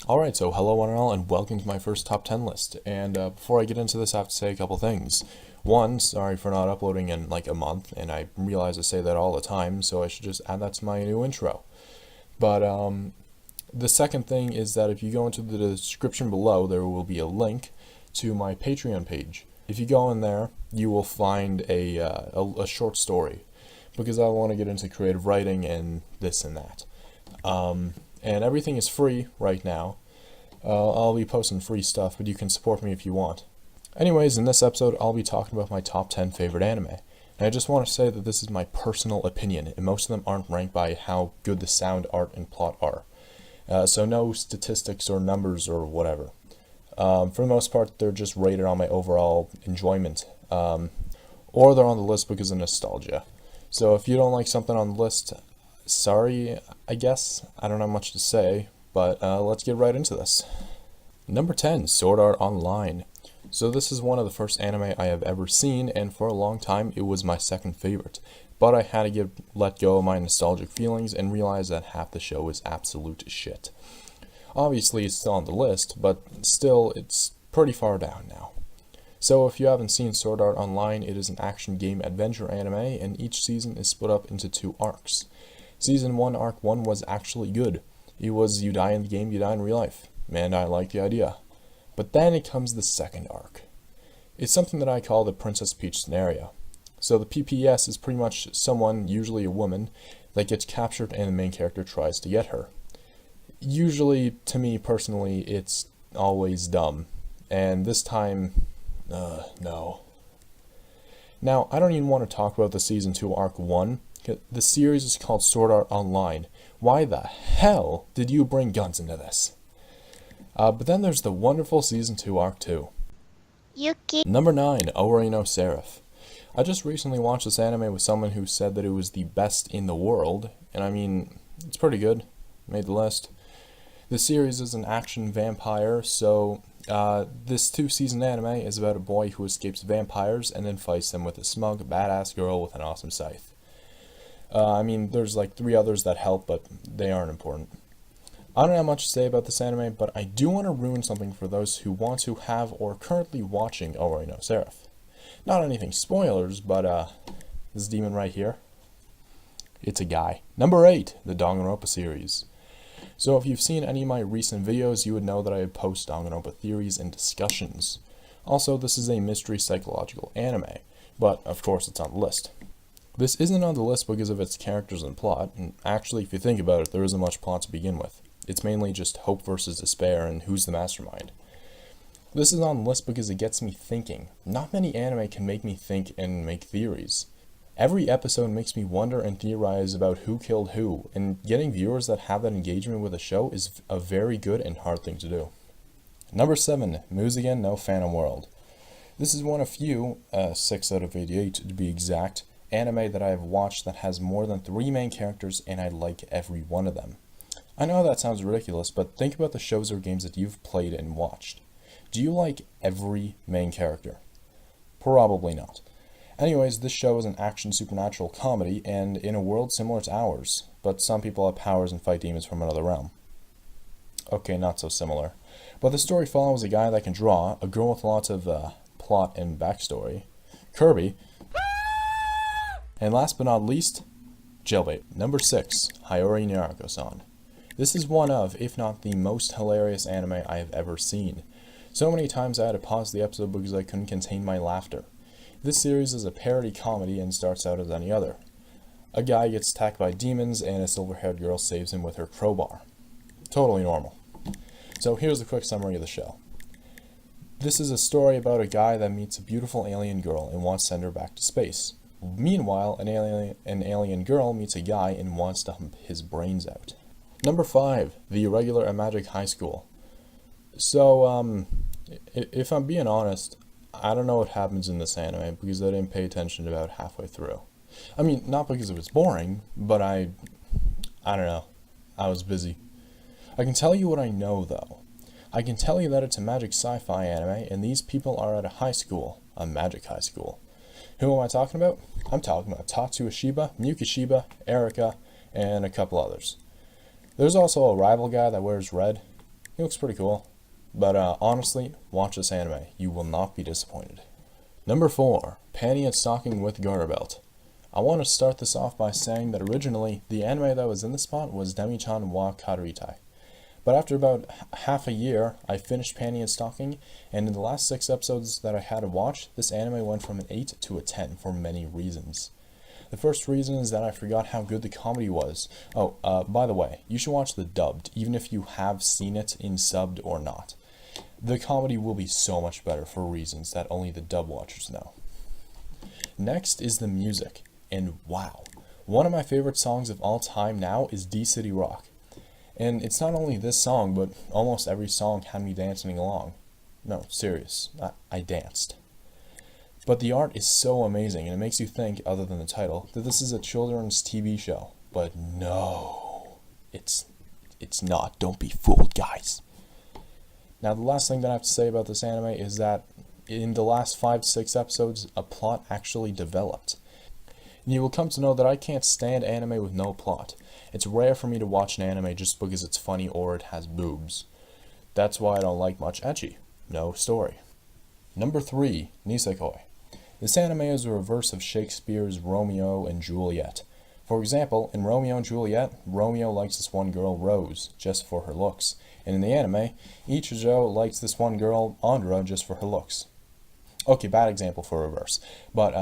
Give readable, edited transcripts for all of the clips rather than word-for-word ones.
Alright, so hello one and all, and welcome to my first top 10 list. And before I get into this, I have to say a couple things. One, sorry for not uploading in like a month, and I realize I say that all the time, so I should just add that to my new intro. But the second thing is that if you go into the description below, there will be a link to my Patreon page. If you go in there, you will find a short story, because I want to get into creative writing and this and that. And everything is free right now. I'll be posting free stuff, but you can support me if you want. Anyways, in this episode, I'll be talking about my top 10 favorite anime. And I just want to say that this is my personal opinion, and most of them aren't ranked by how good the sound, art, and plot are. So no statistics or numbers or whatever. For the most part, they're just rated on my overall enjoyment. Or they're on the list because of nostalgia. So if you don't like something on the list, sorry, I guess. I don't have much to say, but let's get right into this. Number 10, Sword Art Online. So this is one of the first anime I have ever seen, and for a long time it was my second favorite. But I had to let go of my nostalgic feelings and realize that half the show is absolute shit. Obviously it's still on the list, but still it's pretty far down now. So if you haven't seen Sword Art Online, it is an action game adventure anime, and each season is split up into 2 arcs. Season 1, Arc 1 was actually good. It was you die in the game, you die in real life. And I like the idea. But then it comes the second arc. It's something that I call the Princess Peach scenario. So the PPS is pretty much someone, usually a woman, that gets captured and the main character tries to get her. Usually, to me personally, it's always dumb. And this time, no. Now, I don't even want to talk about the Season 2 Arc 1. The series is called Sword Art Online. Why the hell did you bring guns into this? But then there's the wonderful Season 2 Arc 2. Yuki. Number 9, Ori no Seraph. I just recently watched this anime with someone who said that it was the best in the world, and I mean, it's pretty good. Made the list. The series is an action vampire, so this 2-season anime is about a boy who escapes vampires and then fights them with a smug, badass girl with an awesome scythe. I mean, there's like 3 others that help, but they aren't important. I don't have much to say about this anime, but I do want to ruin something for those who want to have or are currently watching Ori no Seraph. Not anything spoilers, but this demon right here, it's a guy. Number 8, the Danganronpa series. So if you've seen any of my recent videos, you would know that I post Danganronpa theories and discussions. Also, this is a mystery psychological anime, but of course it's on the list. This isn't on the list because of its characters and plot, and actually if you think about it, there isn't much plot to begin with. It's mainly just hope versus despair and who's the mastermind. This is on the list because it gets me thinking. Not many anime can make me think and make theories. Every episode makes me wonder and theorize about who killed who, and getting viewers that have that engagement with a show is a very good and hard thing to do. Number 7, Musagen no Phantom World. This is one of few, 6 out of 88 to be exact, anime that I have watched that has more than 3 main characters, and I like every one of them. I know that sounds ridiculous, but think about the shows or games that you've played and watched. Do you like every main character? Probably not. Anyways, this show is an action supernatural comedy, and in a world similar to ours, but some people have powers and fight demons from another realm. Okay, not so similar. But the story follows a guy that can draw, a girl with lots of plot and backstory, Kirby, and last but not least, Jailbait. Number 6, Hiyori Nyaruko-san. This is one of, if not the most hilarious anime I have ever seen. So many times I had to pause the episode because I couldn't contain my laughter. This series is a parody comedy and starts out as any other. A guy gets attacked by demons and a silver-haired girl saves him with her crowbar. Totally normal. So here's a quick summary of the show. This is a story about a guy that meets a beautiful alien girl and wants to send her back to space. Meanwhile, an alien girl meets a guy and wants to hump his brains out. Number 5, The Irregular at Magic High School. So, if I'm being honest, I don't know what happens in this anime because I didn't pay attention to about halfway through. I mean, not because it was boring, but I don't know. I was busy. I can tell you what I know, though. I can tell you that it's a magic sci-fi anime, and these people are at a high school, a magic high school. Who am I talking about? I'm talking about Tatsuya Shiba, Miyuki Shiba, Erika, and a couple others. There's also a rival guy that wears red. He looks pretty cool. But honestly, watch this anime. You will not be disappointed. Number 4, Panty and Stocking with Garter Belt. I want to start this off by saying that originally, the anime that was in the spot was Demi-chan wa Karuritai. But after about half a year, I finished Panty and Stocking, and in the last 6 episodes that I had to watch, this anime went from an 8 to a 10 for many reasons. The first reason is that I forgot how good the comedy was. Oh, by the way, you should watch the dubbed, even if you have seen it in subbed or not. The comedy will be so much better for reasons that only the dub watchers know. Next is the music, and wow, one of my favorite songs of all time now is D-City Rock. And it's not only this song, but almost every song had me dancing along. No, serious, I danced. But the art is so amazing, and it makes you think, other than the title, that this is a children's TV show. But no, it's not. Don't be fooled, guys. Now, the last thing that I have to say about this anime is that in the last 5 to 6 episodes, a plot actually developed. And you will come to know that I can't stand anime with no plot. It's rare for me to watch an anime just because it's funny or it has boobs. That's why I don't like much ecchi. No story. Number 3, Nisekoi. This anime is a reverse of Shakespeare's Romeo and Juliet. For example, in Romeo and Juliet, Romeo likes this one girl, Rose, just for her looks. And in the anime, Ichijo likes this one girl, Andra, just for her looks. Okay, bad example for reverse. But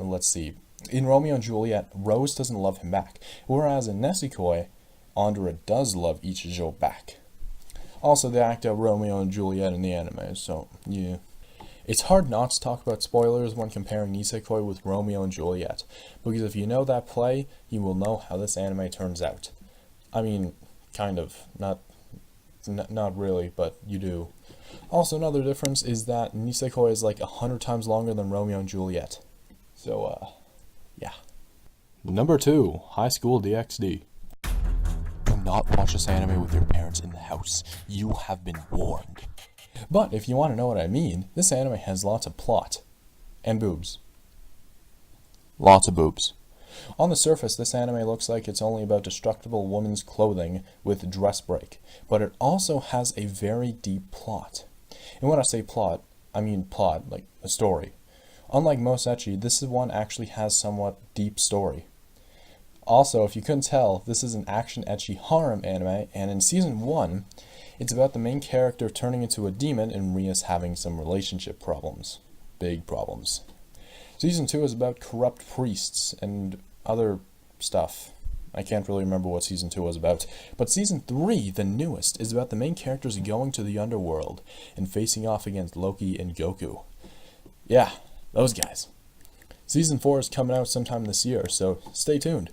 let's see. In Romeo and Juliet, Rose doesn't love him back, whereas in Nisekoi, Andra does love Ichijo back. Also, they act out Romeo and Juliet in the anime, so yeah. It's hard not to talk about spoilers when comparing Nisekoi with Romeo and Juliet, because if you know that play, you will know how this anime turns out. I mean, kind of. Not really, but you do. Also, another difference is that Nisekoi is like 100 times longer than Romeo and Juliet. So, yeah. Number 2, High School DxD. Do not watch this anime with your parents in the house. You have been warned. But if you want to know what I mean, this anime has lots of plot. And boobs. Lots of boobs. On the surface, this anime looks like it's only about destructible women's clothing with dress break, but it also has a very deep plot. And when I say plot, I mean plot, like a story. Unlike most ecchi, this one actually has somewhat deep story. Also, if you couldn't tell, this is an action ecchi harem anime, and in season 1, it's about the main character turning into a demon and Ria's having some relationship problems. Big problems. Season 2 is about corrupt priests and other stuff. I can't really remember what season 2 was about. But season 3, the newest, is about the main characters going to the underworld and facing off against Loki and Goku. Yeah, those guys. Season 4 is coming out sometime this year, so stay tuned.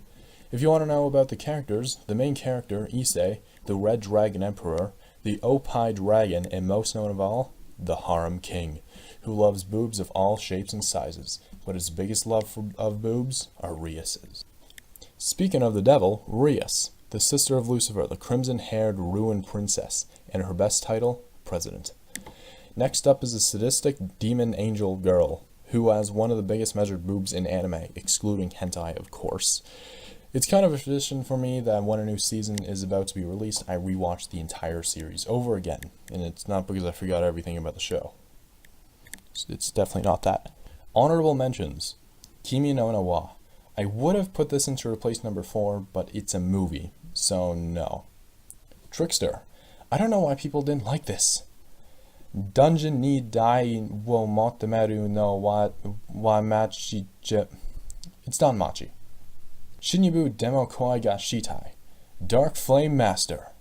If you want to know about the characters, the main character, Issei, the Red Dragon Emperor, the Opie Dragon, and most known of all, the Harem King, who loves boobs of all shapes and sizes, but his biggest love of boobs are Rias's. Speaking of the devil, Rias, the sister of Lucifer, the crimson-haired ruined princess, and her best title, President. Next up is a sadistic demon angel girl, who has one of the biggest measured boobs in anime, excluding hentai, of course. It's kind of a tradition for me that when a new season is about to be released, I rewatch the entire series over again, and it's not because I forgot everything about the show. It's definitely not that. Honorable mentions. Kimi no Na wa. I would have put this into replace number 4, but it's a movie, so no. Trickster. I don't know why people didn't like this. Dungeon ni dai wo motemeru no wa machi je. It's Danmachi. Shinjubu Demo Koi ga Shitai. Dark Flame Master.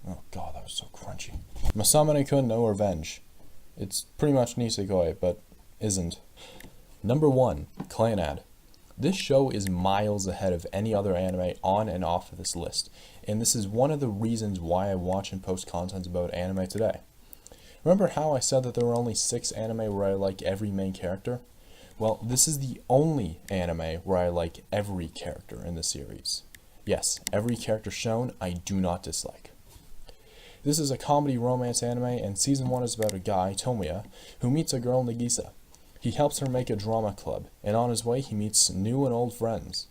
Oh god, that was so crunchy. Masamune-kun no Revenge. It's pretty much Nisekoi, but isn't. Number 1, Clannad. This show is miles ahead of any other anime on and off of this list, and this is one of the reasons why I watch and post content about anime today. Remember how I said that there were only 6 anime where I like every main character? Well, this is the only anime where I like every character in the series. Yes, every character shown I do not dislike. This is a comedy romance anime, and season 1 is about a guy, Tomoya, who meets a girl, Nagisa. He helps her make a drama club, and on his way he meets new and old friends.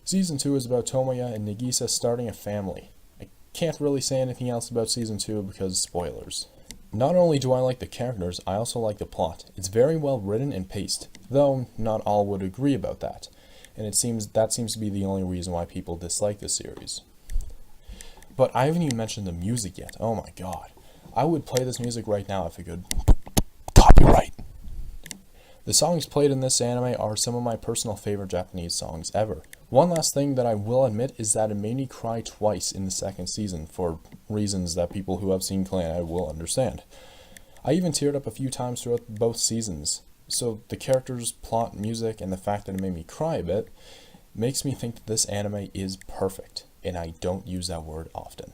Season 2 is about Tomoya and Nagisa starting a family. I can't really say anything else about Season 2 because spoilers. Not only do I like the characters, I also like the plot. It's very well written and paced, though not all would agree about that, and that seems to be the only reason why people dislike this series. But I haven't even mentioned the music yet. Oh my god. I would play this music right now if I could. Copyright! The songs played in this anime are some of my personal favorite Japanese songs ever. One last thing that I will admit is that it made me cry twice in the second season, for reasons that people who have seen Clan will understand. I even teared up a few times throughout both seasons, so the characters, plot, music, and the fact that it made me cry a bit makes me think that this anime is perfect, and I don't use that word often.